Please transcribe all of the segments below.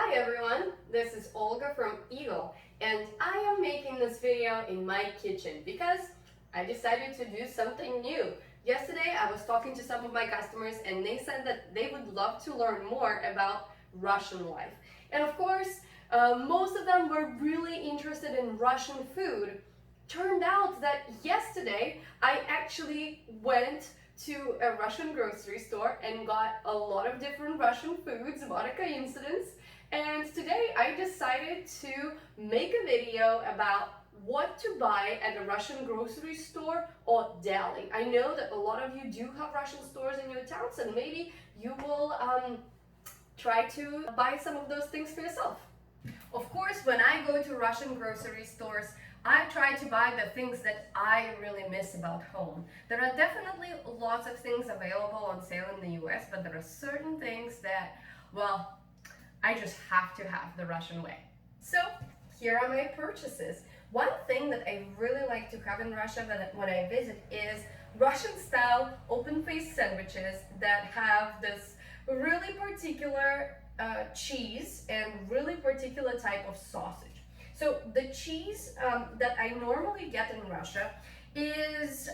Hi everyone, this is Olga from Eagle, and I am making this video in my kitchen because I decided to do something new. Yesterday I was talking to some of my customers and they said that they would love to learn more about Russian life. And of course, most of them were really interested in Russian food. Turned out that yesterday I actually went to a Russian grocery store and got a lot of different Russian foods. What a coincidence. And today I decided to make a video about what to buy at a Russian grocery store or deli. I know that a lot of you do have Russian stores in your towns, and maybe you will try to buy some of those things for yourself. Of course, when I go to Russian grocery stores, I try to buy the things that I really miss about home. There are definitely lots of things available on sale in the US, but there are certain things that, well, I just have to have the Russian way. So here are my purchases. One thing that I really like to have in Russia when I visit is Russian-style open-faced sandwiches that have this really particular cheese and really particular type of sausage. So the cheese that I normally get in Russia is,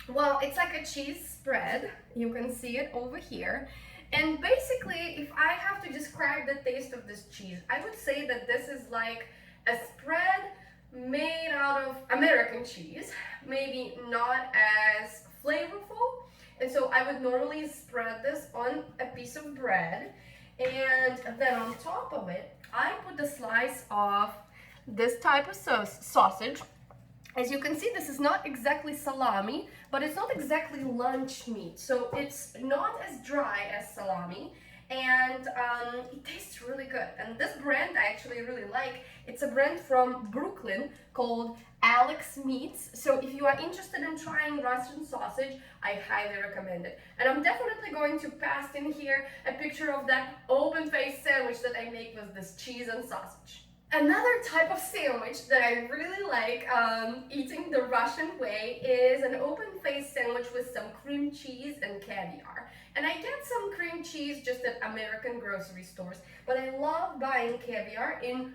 well, it's like a cheese spread. You can see it over here. And basically, if I have to describe the taste of this cheese, I would say that this is like a spread made out of American cheese, maybe not as flavorful. And so I would normally spread this on a piece of bread. And then on top of it, I put a slice of this type of sausage. As you can see, this is not exactly salami, but it's not exactly lunch meat. So it's not as dry as salami, and it tastes really good. And this brand I actually really like. It's a brand from Brooklyn called Alex Meats. So if you are interested in trying Russian sausage, I highly recommend it. And I'm definitely going to paste in here a picture of that open-faced sandwich that I make with this cheese and sausage. Another type of sandwich that I really like eating the Russian way is an open-faced sandwich with some cream cheese and caviar. And I get some cream cheese just at American grocery stores, but I love buying caviar in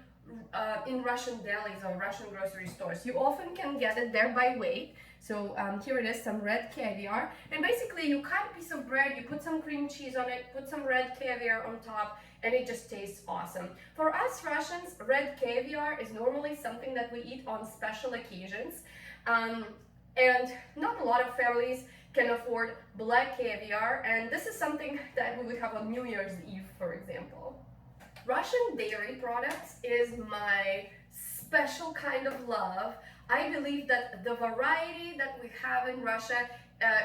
Russian delis or Russian grocery stores. You often can get it there by weight. So here it is, some red caviar. And basically you cut a piece of bread, you put some cream cheese on it, put some red caviar on top, and it just tastes awesome. For us Russians, red caviar is normally something that we eat on special occasions. And not a lot of families can afford black caviar, and this is something that we would have on New Year's Eve, for example. Russian dairy products is my special kind of love. I believe that the variety that we have in Russia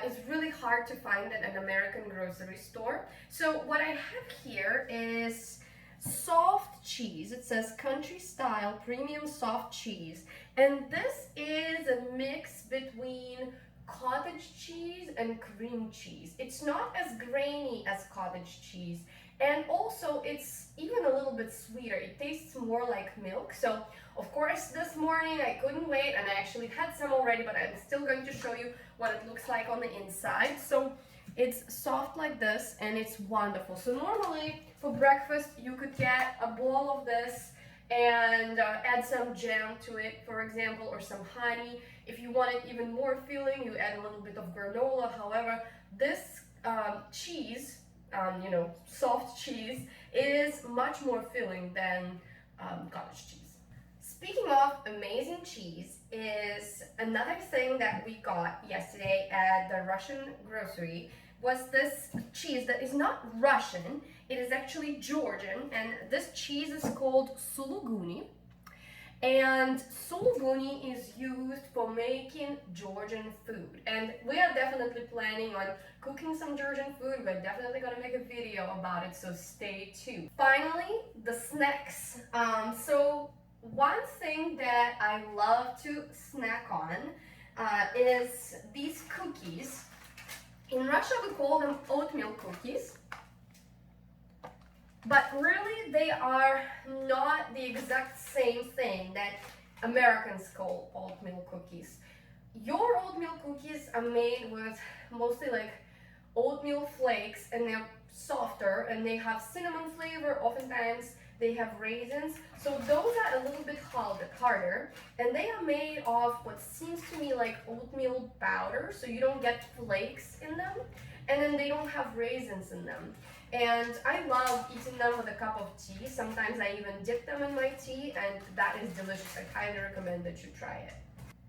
is really hard to find at an American grocery store. So what I have here is soft cheese. It says country style premium soft cheese. And this is a mix between cottage cheese and cream cheese. It's not as grainy as cottage cheese. And also it's even a little bit sweeter. It tastes more like milk. So of course this morning I couldn't wait and I actually had some already, but I'm still going to show you what it looks like on the inside. So it's soft like this and it's wonderful. So normally for breakfast you could get a bowl of this and add some jam to it, for example, or some honey. If you want it even more filling, you add a little bit of granola. However, this cheese, soft cheese, is much more filling than cottage cheese. Speaking of amazing cheese, is another thing that we got yesterday at the Russian grocery was this cheese that is not Russian, it is actually Georgian, and this cheese is called suluguni. And suluguni is used for making Georgian food. And we are definitely planning on cooking some Georgian food. We're definitely going to make a video about it, so stay tuned. Finally, the snacks. So one thing that I love to snack on is these cookies. In Russia, we call them oatmeal cookies. But really, they are not the exact same thing that Americans call oatmeal cookies. Your oatmeal cookies are made with mostly like oatmeal flakes, and they're softer and they have cinnamon flavor. Oftentimes they have raisins. So those are a little bit harder, and they are made of what seems to me like oatmeal powder, so you don't get flakes in them, and then they don't have raisins in them. And I love eating them with a cup of tea. Sometimes I even dip them in my tea, and that is delicious. I highly recommend that you try it.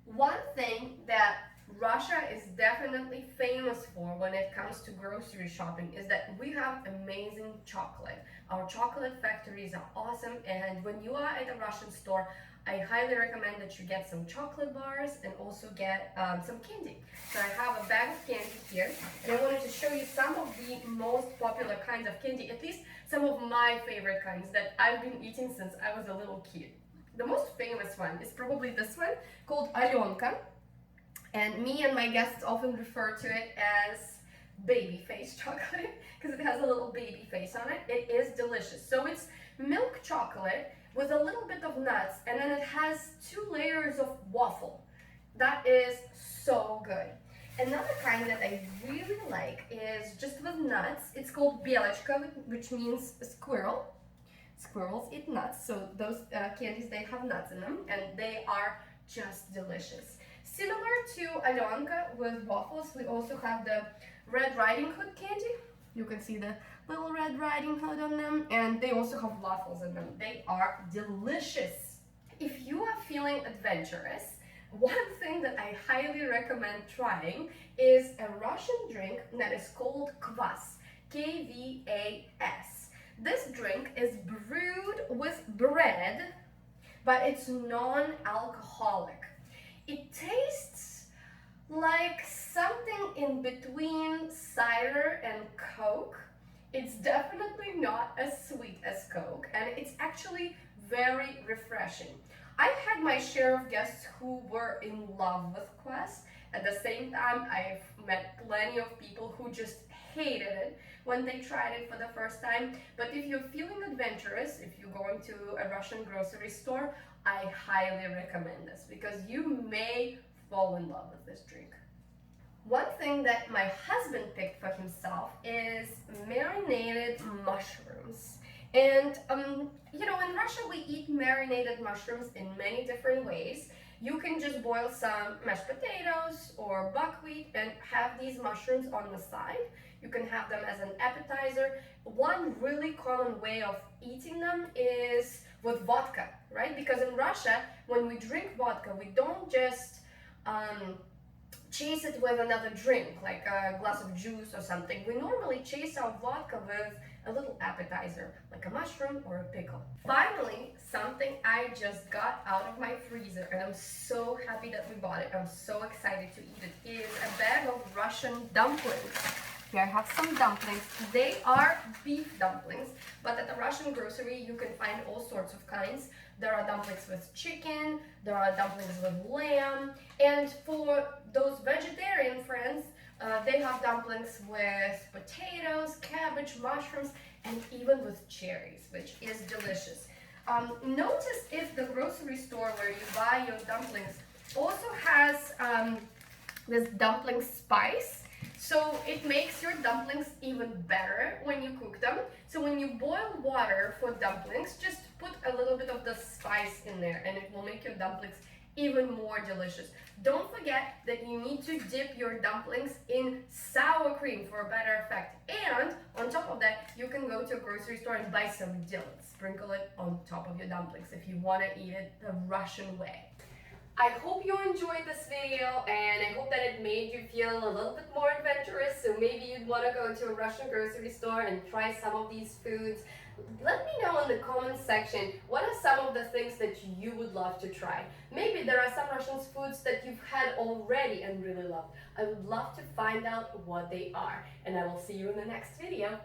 One thing that Russia is definitely famous for when it comes to grocery shopping is that we have amazing chocolate. Our chocolate factories are awesome, and when you are at a Russian store, I highly recommend that you get some chocolate bars and also get some candy. So I have a bag of candy here, and I wanted to show you some of the most popular kinds of candy, at least some of my favorite kinds that I've been eating since I was a little kid. The most famous one is probably this one called Alyonka, and me and my guests often refer to it as baby face chocolate because it has a little baby face on it. It is delicious. So it's milk chocolate with a little bit of nuts, and then it has 2 layers of waffle. That is so good. Another kind that I really like is just with nuts. It's called Belочка, which means squirrel. Squirrels eat nuts, so those candies, they have nuts in them, and they are just delicious. Similar to Alyonka with waffles, we also have the Red Riding Hood candy. You can see the little Red Riding Hood on them, and they also have waffles in them. They are delicious. If you are feeling adventurous, one thing that I highly recommend trying is a Russian drink that is called Kvas, Kvas. This drink is brewed with bread, but it's non-alcoholic. It tastes like something in between cider and Coke. It's definitely not as sweet as Coke, and it's actually very refreshing. I've had my share of guests who were in love with Kvas. At the same time, I've met plenty of people who just hated it when they tried it for the first time. But if you're feeling adventurous, if you're going to a Russian grocery store, I highly recommend this because you may fall in love with this drink. One thing that my husband picked for himself is marinated mushrooms. And in Russia we eat marinated mushrooms in many different ways. You can just boil some mashed potatoes or buckwheat and have these mushrooms on the side. You can have them as an appetizer. One really common way of eating them is with vodka, right? Because in Russia, when we drink vodka, we don't just chase it with another drink, like a glass of juice or something. We normally chase our vodka with a little appetizer, like a mushroom or a pickle. Finally, something I just got out of my freezer, and I'm so happy that we bought it. I'm so excited to eat it, is a bag of Russian dumplings. Here I have some dumplings. They are beef dumplings, but at the Russian grocery you can find all sorts of kinds. There are dumplings with chicken, there are dumplings with lamb, and for those vegetarian friends, they have dumplings with potatoes, cabbage, mushrooms, and even with cherries, which is delicious. Notice if the grocery store where you buy your dumplings also has this dumpling spice. So it makes your dumplings even better when you cook them. So when you boil water for dumplings, just put a little bit of the spice in there and it will make your dumplings even more delicious. Don't forget that you need to dip your dumplings in sour cream for a better effect. And on top of that, you can go to a grocery store and buy some dill. Sprinkle it on top of your dumplings if you want to eat it the Russian way. I hope you enjoyed this video, and I hope that it made you feel a little bit more adventurous, so maybe you'd want to go to a Russian grocery store and try some of these foods. Let me know in the comments section, what are some of the things that you would love to try? Maybe there are some Russian foods that you've had already and really loved. I would love to find out what they are, and I will see you in the next video.